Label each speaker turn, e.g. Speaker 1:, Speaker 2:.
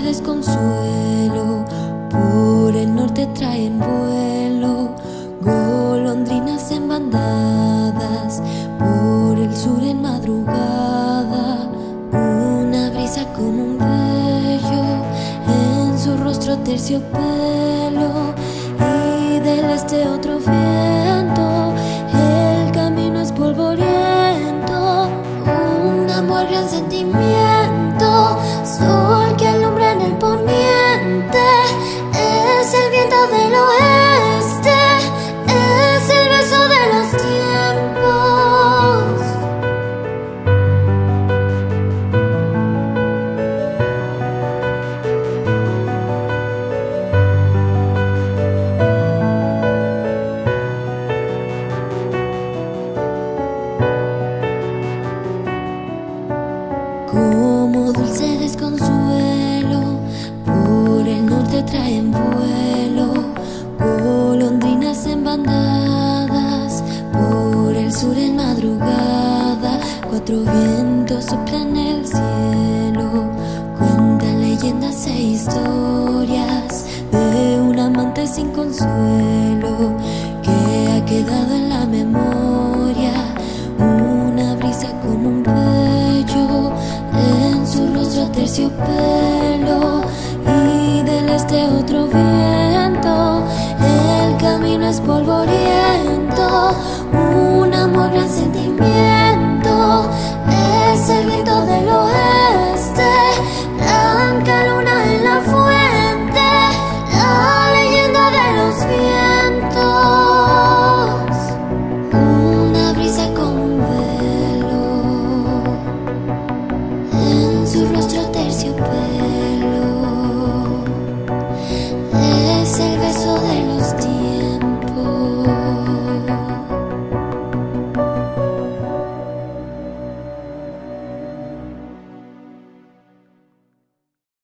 Speaker 1: desconsuelo, por el norte traen vuelo, golondrinas en bandadas, por el sur en madrugada, una brisa como un vello, en su rostro terciopelo, y del este otro viento, el camino es polvoriento, un amor gran sentimiento, sol que alumbra en el poniente, es el viento del oeste, es el beso de los tiempos. Como dulce desconsuelo, por el norte traen vuelo, golondrinas en bandadas, por el sur en madrugada, cuatro vientos soplan el cielo, cuentan leyendas e historias de un amante sin consuelo que ha quedado en la memoria, una brisa como un vello, en su rostro terciopelo, y del este otro viento, el camino es polvoriento,